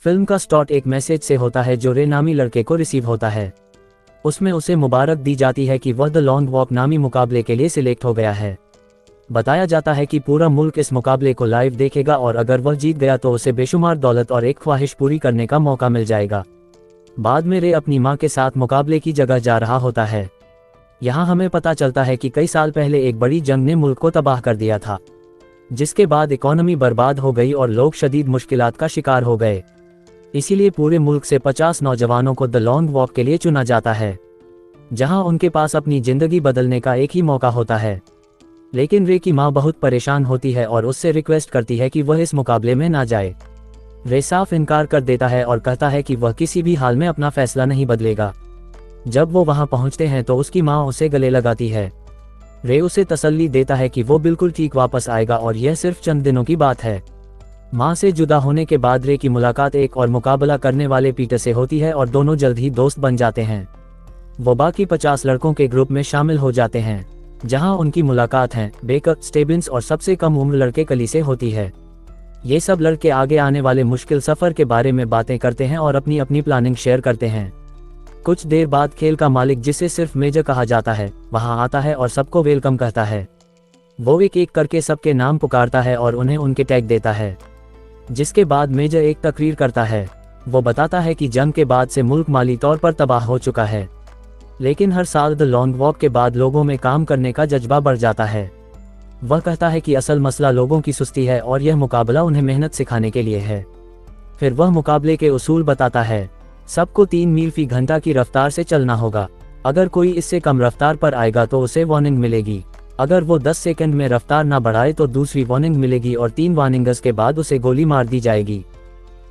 Film का start एक message से होता है जो रे नामी लड़के को रिसीव होता है। उसमें उसे मुबारक दी जाती है कि वह द लॉन्ग वॉक नामी मुकाबले के लिए सिलेक्ट हो गया है। बताया जाता है कि पूरा मुल्क इस मुकाबले को लाइव देखेगा और अगर वह जीत गया तो उसे बेशुमार दौलत और एक ख्वाहिश पूरी करने का मौका मिल जाएगा। बाद में रे अपनी मां के साथ मुकाबले की जगह जा रहा होता है। यहाँ हमें पता चलता है कि कई साल पहले एक बड़ी जंग ने मुल्क को तबाह कर दिया था, जिसके बाद इकोनॉमी बर्बाद हो गई और लोग शदीद मुश्किलात का शिकार हो गए। इसीलिए पूरे मुल्क से 50 नौजवानों को द लॉन्ग वॉक के लिए चुना जाता है, जहां उनके पास अपनी जिंदगी बदलने का एक ही मौका होता है। लेकिन रे की मां बहुत परेशान होती है और उससे रिक्वेस्ट करती है कि वह इस मुकाबले में ना जाए। रे साफ इनकार कर देता है और कहता है कि वह किसी भी हाल में अपना फैसला नहीं बदलेगा। जब वो वहां पहुंचते हैं तो उसकी मां उसे गले लगाती है। रे उसे तसल्ली देता है कि वो बिल्कुल ठीक वापस आएगा और यह सिर्फ चंद दिनों की बात है। मां से जुदा होने के बाद रे की मुलाकात एक और मुकाबला करने वाले पीटर से होती है और दोनों जल्द ही दोस्त बन जाते हैं। वो बाकी 50 लड़कों के ग्रुप में शामिल हो जाते हैं, जहां उनकी मुलाकात है बेकर, स्टेबिन्स और सबसे कम उम्र लड़के कली से होती है। ये सब लड़के आगे आने वाले मुश्किल सफर के बारे में बातें करते हैं और अपनी अपनी प्लानिंग शेयर करते हैं। कुछ देर बाद खेल का मालिक, जिसे सिर्फ मेजर कहा जाता है, वहां आता है और सबको वेलकम कहता है। वो एक एक करके सबके नाम पुकारता है और उन्हें उनके टैग देता है, जिसके बाद मेजर एक तकरीर करता है। वो बताता है कि जंग के बाद से मुल्क माली तौर पर तबाह हो चुका है, लेकिन हर साल द लॉन्ग वॉक के बाद लोगों में काम करने का जज्बा बढ़ जाता है। वह कहता है कि असल मसला लोगों की सुस्ती है और यह मुकाबला उन्हें मेहनत सिखाने के लिए है। फिर वह मुकाबले के उसूल बताता है। सबको 3 मील फी घंटा की रफ्तार से चलना होगा। अगर कोई इससे कम रफ्तार पर आएगा तो उसे वार्निंग मिलेगी। अगर वो 10 सेकंड में रफ्तार ना बढ़ाए तो दूसरी वार्निंग मिलेगी और 3 वार्निंग्स के बाद उसे गोली मार दी जाएगी।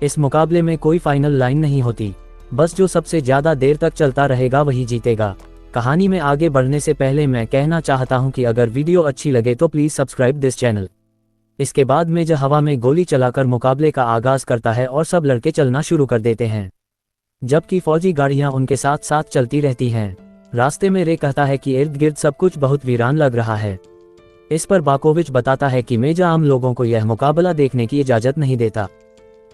इस मुकाबले में कोई फाइनल लाइन नहीं होती, बस जो सबसे ज्यादा देर तक चलता रहेगा वही जीतेगा। कहानी में आगे बढ़ने से पहले मैं कहना चाहता हूं कि अगर वीडियो अच्छी लगे तो प्लीज सब्सक्राइब दिस चैनल। इसके बाद मेजर हवा में गोली चलाकर मुकाबले का आगाज करता है और सब लड़के चलना शुरू कर देते हैं, जबकि फौजी गाड़ियां उनके साथ साथ चलती रहती हैं। रास्ते में रे कहता है कि इर्द गिर्द सब कुछ बहुत वीरान लग रहा है। इस पर बाकोविच बताता है कि मेजर आम लोगों को यह मुकाबला देखने की इजाजत नहीं देता,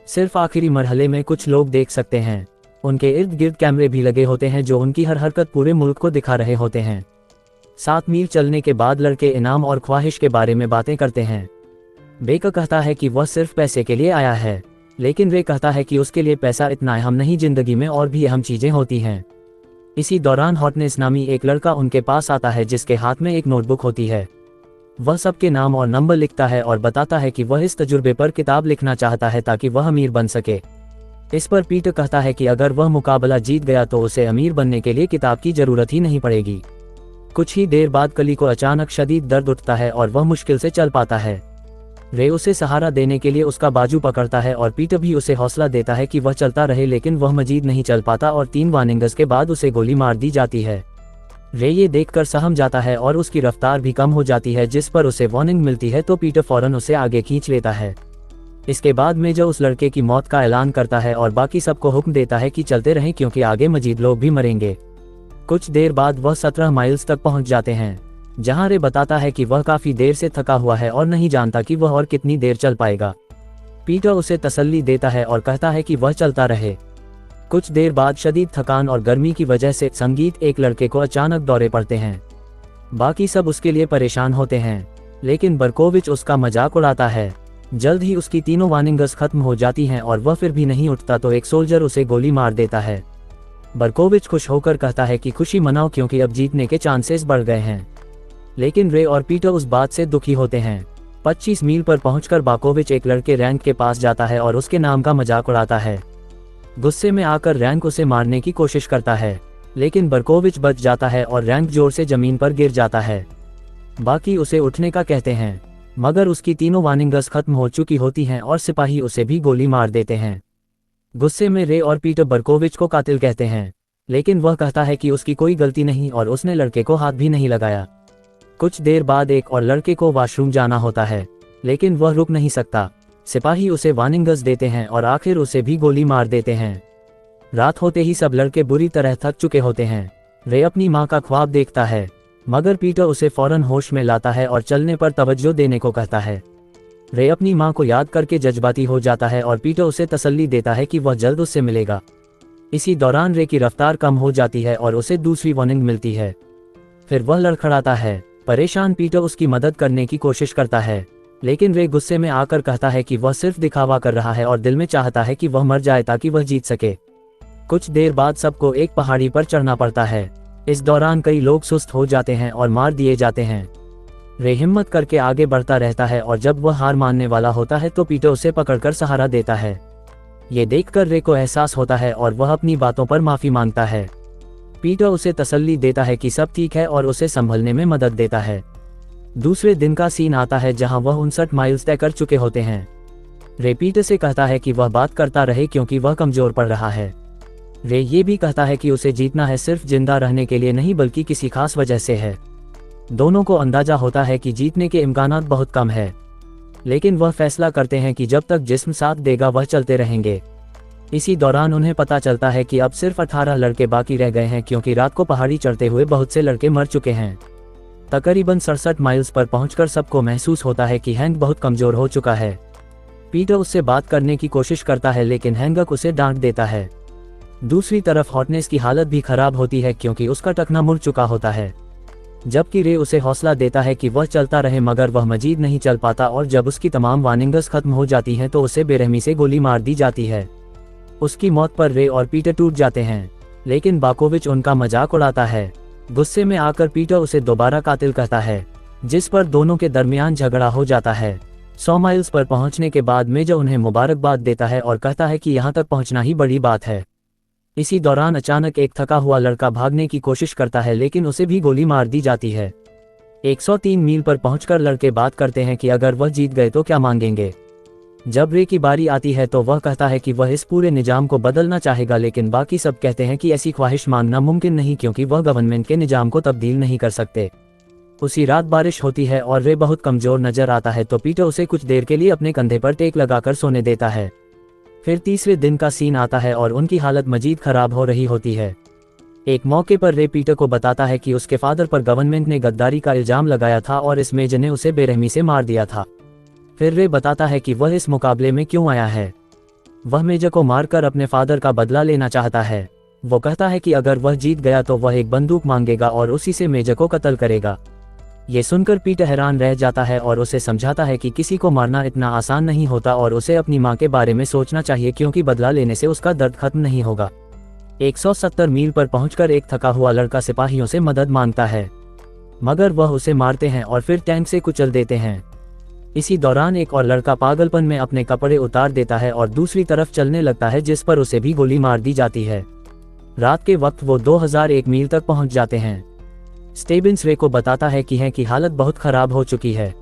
सिर्फ आखिरी मरहले में कुछ लोग देख सकते हैं। उनके इर्द गिर्द कैमरे भी लगे होते हैं जो उनकी हर हरकत पूरे मुल्क को दिखा रहे होते हैं। 7 मील चलने के बाद लड़के इनाम और ख्वाहिश के बारे में बातें करते हैं। बेकर कहता है कि वह सिर्फ पैसे के लिए आया है, लेकिन रे कहता है कि उसके लिए पैसा इतना अहम नहीं, जिंदगी में और भी अहम चीजें होती हैं। इसी दौरान हॉटनेस नामी एक लड़का उनके पास आता है, जिसके हाथ में एक नोटबुक होती है। वह सबके नाम और नंबर लिखता है और बताता है कि वह इस तजुर्बे पर किताब लिखना चाहता है ताकि वह अमीर बन सके। इस पर पीटर कहता है कि अगर वह मुकाबला जीत गया तो उसे अमीर बनने के लिए किताब की जरूरत ही नहीं पड़ेगी। कुछ ही देर बाद कली को अचानक शदीद दर्द उठता है और वह मुश्किल से चल पाता है। रे उसे सहारा देने के लिए उसका बाजू पकड़ता है और पीटर भी उसे हौसला देता है कि वह चलता रहे, लेकिन वह मजीद नहीं चल पाता और 3 वार्निंग्स के बाद उसे गोली मार दी जाती है। रे ये देखकर सहम जाता है और उसकी रफ्तार भी कम हो जाती है, जिस पर उसे वार्निंग मिलती है तो पीटर फौरन उसे आगे खींच लेता है। इसके बाद मेजर उस लड़के की मौत का ऐलान करता है और बाकी सबको हुक्म देता है कि चलते रहें क्योंकि आगे मजीद लोग भी मरेंगे। कुछ देर बाद वह 17 माइल्स तक पहुंच जाते हैं, जहां रे बताता है कि वह काफी देर से थका हुआ है और नहीं जानता कि वह और कितनी देर चल पाएगा। पीटर उसे तसल्ली देता है और कहता है कि वह चलता रहे। कुछ देर बाद शदीद थकान और गर्मी की वजह से संगीत एक लड़के को अचानक दौरे पड़ते हैं। बाकी सब उसके लिए परेशान होते हैं, लेकिन बर्कोविच उसका मजाक उड़ाता है। जल्द ही उसकी 3 वार्निंग्स खत्म हो जाती हैं और वह फिर भी नहीं उठता तो एक सोल्जर उसे गोली मार देता है। बर्कोविच खुश होकर कहता है कि खुशी मनाओ क्योंकि अब जीतने के चांसेस बढ़ गए हैं, लेकिन रे और पीटर उस बात से दुखी होते हैं। 25 मील पर पहुंचकर बाकोविच एक लड़के रैंक के पास जाता है और उसके नाम का मजाक उड़ाता है। गुस्से में आकर रैंक उसे मारने की कोशिश करता है, लेकिन बर्कोविच बच जाता है और रैंक जोर से जमीन पर गिर जाता है। बाकी उसे उठने का कहते हैं, मगर उसकी 3 वार्निंग्स खत्म हो चुकी होती हैं और सिपाही उसे भी गोली मार देते हैं। गुस्से में रे और पीटर बर्कोविच को कातिल कहते हैं, लेकिन वह कहता है कि उसकी कोई गलती नहीं और उसने लड़के को हाथ भी नहीं लगाया। कुछ देर बाद एक और लड़के को वॉशरूम जाना होता है, लेकिन वह रुक नहीं सकता। सिपाही उसे वार्निंग्स देते हैं और आखिर उसे भी गोली मार देते हैं। रात होते ही सब लड़के बुरी तरह थक चुके होते हैं। रे अपनी मां का ख्वाब देखता है, मगर पीटर उसे फौरन होश में लाता है और चलने पर तवज्जो देने को कहता है। रे अपनी माँ को याद करके जज्बाती हो जाता है और पीटर उसे तसल्ली देता है कि वह जल्द उससे मिलेगा। इसी दौरान रे की रफ्तार कम हो जाती है और उसे दूसरी वार्निंग मिलती है। फिर वह लड़खड़ाता है। परेशान पीटर उसकी मदद करने की कोशिश करता है, लेकिन रे गुस्से में आकर कहता है कि वह सिर्फ दिखावा कर रहा है और दिल में चाहता है कि वह मर जाए ताकि वह जीत सके। कुछ देर बाद सबको एक पहाड़ी पर चढ़ना पड़ता है। इस दौरान कई लोग सुस्त हो जाते हैं और मार दिए जाते हैं। रे हिम्मत करके आगे बढ़ता रहता है और जब वह हार मानने वाला होता है तो पीटर उसे पकड़कर सहारा देता है। ये देखकर रे को एहसास होता है और वह अपनी बातों पर माफी मांगता है। पीटर उसे तसल्ली देता है कि सब ठीक है और उसे संभलने में मदद देता है। दूसरे दिन का सीन आता है जहां वह 59 माइल्स तय कर चुके होते हैं। रे पीटर से कहता है कि वह बात करता रहे क्योंकि वह कमजोर पड़ रहा है। रे ये भी कहता है कि उसे जीतना है सिर्फ जिंदा रहने के लिए नहीं बल्कि किसी खास वजह से है। दोनों को अंदाजा होता है कि जीतने के इम्कानात बहुत कम है, लेकिन वह फैसला करते हैं कि जब तक जिस्म साथ देगा वह चलते रहेंगे। इसी दौरान उन्हें पता चलता है कि अब सिर्फ 18 लड़के बाकी रह गए हैं क्योंकि रात को पहाड़ी चढ़ते हुए बहुत से लड़के मर चुके हैं। तकरीबन 67 माइल्स पर पहुंचकर सबको महसूस होता है कि हैंक बहुत कमजोर हो चुका है। पीटर उससे बात करने की कोशिश करता है लेकिन हैंक उसे डांट देता है। दूसरी तरफ हॉटनेस की हालत भी खराब होती है क्योंकि उसका टखना मुड़ चुका होता है, जबकि रे उसे हौसला देता है कि वह चलता रहे, मगर वह मजीद नहीं चल पाता और जब उसकी तमाम वार्निंग्स खत्म हो जाती हैं तो उसे बेरहमी से गोली मार दी जाती है। उसकी मौत पर रे और पीटर टूट जाते हैं, लेकिन बाकोविच उनका मजाक उड़ाता है। गुस्से में आकर पीटर उसे दोबारा कातिल कहता है, जिस पर दोनों के दरमियान झगड़ा हो जाता है। 100 माइल्स पर पहुंचने के बाद मेजर उन्हें मुबारकबाद देता है और कहता है कि यहाँ तक पहुंचना ही बड़ी बात है। इसी दौरान अचानक एक थका हुआ लड़का भागने की कोशिश करता है लेकिन उसे भी गोली मार दी जाती है। 103 मील पर पहुंचकर लड़के बात करते हैं कि अगर वह जीत गए तो क्या मांगेंगे। जब रे की बारी आती है तो वह कहता है कि वह इस पूरे निजाम को बदलना चाहेगा, लेकिन बाकी सब कहते हैं कि ऐसी ख्वाहिश मांगना मुमकिन नहीं क्योंकि वह गवर्नमेंट के निजाम को तब्दील नहीं कर सकते। उसी रात बारिश होती है और रे बहुत कमजोर नजर आता है तो पीटर उसे कुछ देर के लिए अपने कंधे पर टेक लगाकर सोने देता है। फिर तीसरे दिन का सीन आता है और उनकी हालत मजीद खराब हो रही होती है। एक मौके पर रे पीटर को बताता है कि उसके फादर पर गवर्नमेंट ने गद्दारी का इल्जाम लगाया था और इस मेजर ने उसे बेरहमी से मार दिया था। फिर रे बताता है कि वह इस मुकाबले में क्यों आया है। वह मेजर को मारकर अपने फादर का बदला लेना चाहता है। वो कहता है कि अगर वह जीत गया तो वह एक बंदूक मांगेगा और उसी से मेजर को कत्ल करेगा। ये सुनकर पीटर हैरान रह जाता है और उसे समझाता है कि किसी को मारना इतना आसान नहीं होता और उसे अपनी मां के बारे में सोचना चाहिए क्योंकि बदला लेने से उसका दर्द खत्म नहीं होगा। 170 मील पर पहुंचकर एक थका हुआ लड़का सिपाहियों से मदद मांगता है, मगर वह उसे मारते हैं और फिर टैंक से कुचल देते हैं। इसी दौरान एक और लड़का पागलपन में अपने कपड़े उतार देता है और दूसरी तरफ चलने लगता है, जिस पर उसे भी गोली मार दी जाती है। रात के वक्त वो 2001 मील तक पहुंच जाते हैं। स्टेबिन्स रे को बताता है कि हालत बहुत खराब हो चुकी है।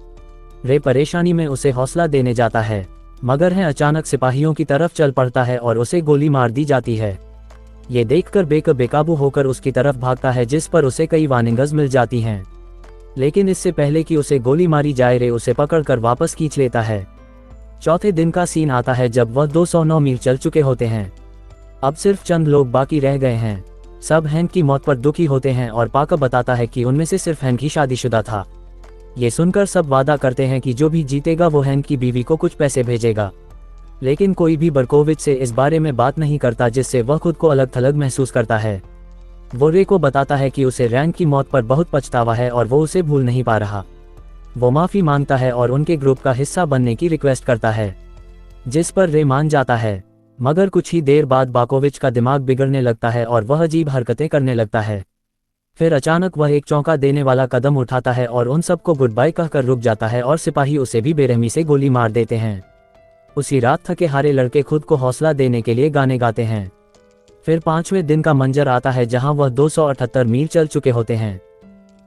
रे परेशानी में उसे हौसला देने जाता है, मगर है अचानक सिपाहियों की तरफ चल पड़ता है और उसे गोली मार दी जाती है। ये देखकर बेकर बेकाबू होकर उसकी तरफ भागता है, जिस पर उसे कई वार्निंग्स मिल जाती हैं, लेकिन इससे पहले कि उसे गोली मारी जाए रे उसे पकड़कर वापस खींच लेता है। चौथे दिन का सीन आता है जब वह 209 मील चल चुके होते हैं। अब सिर्फ चंद लोग बाकी रह गए हैं। सब हैंक की मौत पर दुखी होते हैं और पाकर बताता है कि उनमें से सिर्फ हैंक ही शादीशुदा था। ये सुनकर सब वादा करते हैं कि जो भी जीतेगा वो हैंक की बीवी को कुछ पैसे भेजेगा, लेकिन कोई भी बर्कोविच से इस बारे में बात नहीं करता, जिससे वह खुद को अलग थलग महसूस करता है। वो रे को बताता है कि उसे रैंक की मौत पर बहुत पछतावा है और वो उसे भूल नहीं पा रहा। वो माफ़ी मांगता है और उनके ग्रुप का हिस्सा बनने की रिक्वेस्ट करता है, जिस पर रे मान जाता है। मगर कुछ ही देर बाद बाकोविच का दिमाग बिगड़ने लगता है और वह अजीब हरकतें करने लगता है। फिर अचानक वह एक चौंका देने वाला कदम उठाता है और उन सबको गुड बाय कहकर रुक जाता है और सिपाही उसे भी बेरहमी से गोली मार देते हैं। उसी रात थके हारे लड़के खुद को हौसला देने के लिए गाने गाते हैं। फिर 5वें दिन का मंजर आता है जहां वह 278 मील चल चुके होते हैं।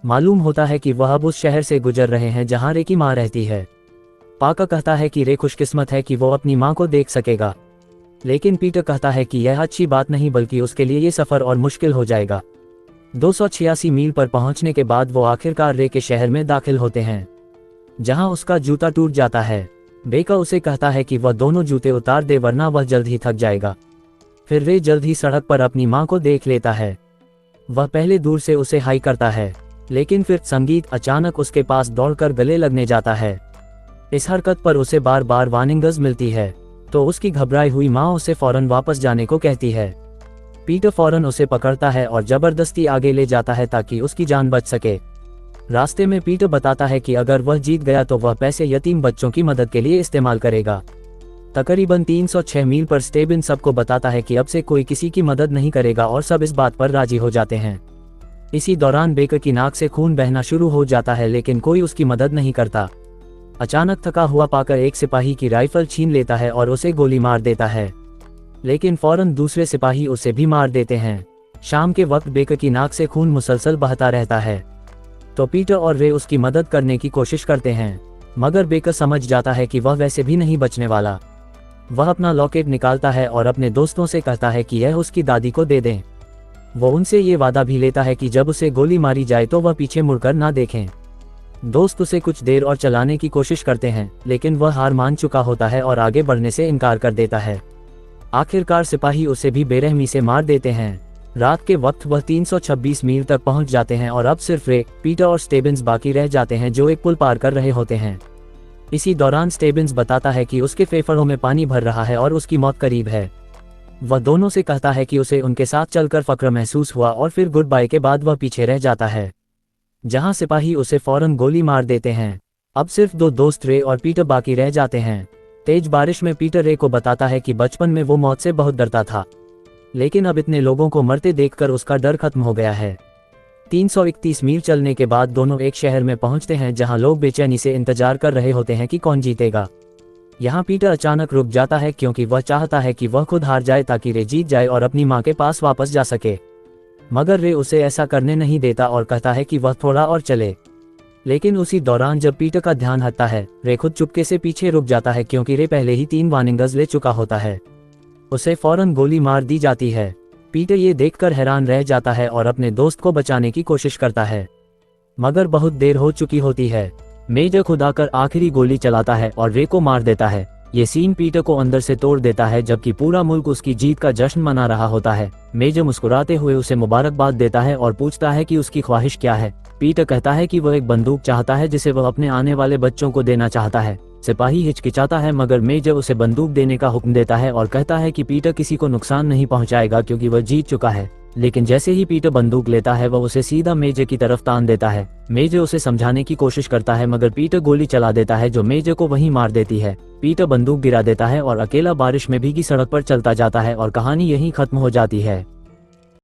मालूम होता है कि वह अब उस शहर से गुजर रहे हैं जहां रे की मां रहती है। पाका कहता है कि रे खुशकिस्मत है कि वो अपनी मां को देख सकेगा, लेकिन पीटर कहता है कि यह अच्छी बात नहीं बल्कि उसके लिए ये सफ़र और मुश्किल हो जाएगा। 286 मील पर पहुंचने के बाद वो आखिरकार रे के शहर में दाखिल होते हैं, जहां उसका जूता टूट जाता है। बेका उसे कहता है कि वह दोनों जूते उतार दे वरना वह जल्द ही थक जाएगा। फिर रे जल्द ही सड़क पर अपनी मां को देख लेता है। वह पहले दूर से उसे हाई करता है, लेकिन फिर संगीत अचानक उसके पास दौड़कर गले लगने जाता है। इस हरकत पर उसे बार बार वार्निंग्स मिलती है, तो उसकी घबराई हुई माँ उसे फौरन वापस जाने को कहती है। पीटर फौरन उसे पकड़ता है और जबरदस्ती आगे ले जाता है ताकि उसकी जान बच सके। रास्ते में पीटर बताता है कि अगर वह जीत गया तो वह पैसे यतीम बच्चों की मदद के लिए इस्तेमाल करेगा। तकरीबन 306 मील पर स्टेबिन सबको बताता है कि अब से कोई किसी की मदद नहीं करेगा और सब इस बात पर राजी हो जाते हैं। इसी दौरान बेकर की नाक से खून बहना शुरू हो जाता है, लेकिन कोई उसकी मदद नहीं करता। अचानक थका हुआ पाकर एक सिपाही की राइफल छीन लेता है और उसे गोली मार देता है, लेकिन फौरन दूसरे सिपाही उसे भी मार देते हैं। शाम के वक्त बेकर की नाक से खून मुसलसल बहता रहता है, तो पीटर और रे उसकी मदद करने की कोशिश करते हैं, मगर बेकर समझ जाता है कि वह वैसे भी नहीं बचने वाला। वह अपना लॉकेट निकालता है और अपने दोस्तों से कहता है कि यह उसकी दादी को दे दें। वो उनसे ये वादा भी लेता है कि जब उसे गोली मारी जाए तो वह पीछे मुड़कर ना देखें। दोस्त उसे कुछ देर और चलाने की कोशिश करते हैं, लेकिन वह हार मान चुका होता है और आगे बढ़ने से इनकार कर देता है। आखिरकार सिपाही उसे भी बेरहमी से मार देते हैं। रात के वक्त वह 326 मील तक पहुंच जाते हैं और अब सिर्फ रे, पीटर और स्टेबिन्स बाकी रह जाते हैं जो एक पुल पार कर रहे होते हैं। इसी दौरान स्टेबिन्स बताता है कि उसके फेफड़ों में पानी भर रहा है और उसकी मौत करीब है। वह दोनों से कहता है कि उसे उनके साथ चलकर फक्र महसूस हुआ और फिर गुड बाय के बाद वह पीछे रह जाता है, जहां सिपाही उसे फौरन गोली मार देते हैं। अब सिर्फ दो दोस्त रे और पीटर बाकी रह जाते हैं। तेज बारिश में पीटर रे को बताता है कि बचपन में वो मौत से बहुत डरता था, लेकिन अब इतने लोगों को मरते देखकर उसका डर खत्म हो गया है। 331 मील चलने के बाद दोनों एक शहर में पहुंचते हैं जहां लोग बेचैनी से इंतजार कर रहे होते हैं कि कौन जीतेगा। यहाँ पीटर अचानक रुक जाता है क्योंकि वह चाहता है कि वह खुद हार जाए ताकि रे जीत जाए और अपनी माँ के पास वापस जा सके, मगर रे उसे ऐसा करने नहीं देता और कहता है कि वह थोड़ा और चले। लेकिन उसी दौरान जब पीटर का ध्यान हटता है, रे खुद चुपके से पीछे रुक जाता है क्योंकि रे पहले ही 3 वार्निंग्स ले चुका होता है। उसे फौरन गोली मार दी जाती है। पीटर ये देखकर हैरान रह जाता है और अपने दोस्त को बचाने की कोशिश करता है, मगर बहुत देर हो चुकी होती है। मेजर खुद आकर आखिरी गोली चलाता है और रे को मार देता है। ये सीन पीटर को अंदर से तोड़ देता है, जबकि पूरा मुल्क उसकी जीत का जश्न मना रहा होता है। मेजर मुस्कुराते हुए उसे मुबारकबाद देता है और पूछता है कि उसकी ख्वाहिश क्या है। पीटर कहता है कि वह एक बंदूक चाहता है जिसे वह अपने आने वाले बच्चों को देना चाहता है। सिपाही हिचकिचाता है, मगर मेजर उसे बंदूक देने का हुक्म देता है और कहता है कि पीटर किसी को नुकसान नहीं पहुंचाएगा क्योंकि वह जीत चुका है। लेकिन जैसे ही पीटर बंदूक लेता है, वह उसे सीधा मेजर की तरफ तान देता है। मेजर उसे समझाने की कोशिश करता है, मगर पीटर गोली चला देता है जो मेजर को वहीं मार देती है। पीटर बंदूक गिरा देता है और अकेला बारिश में भीगी सड़क पर चलता जाता है और कहानी यहीं खत्म हो जाती है।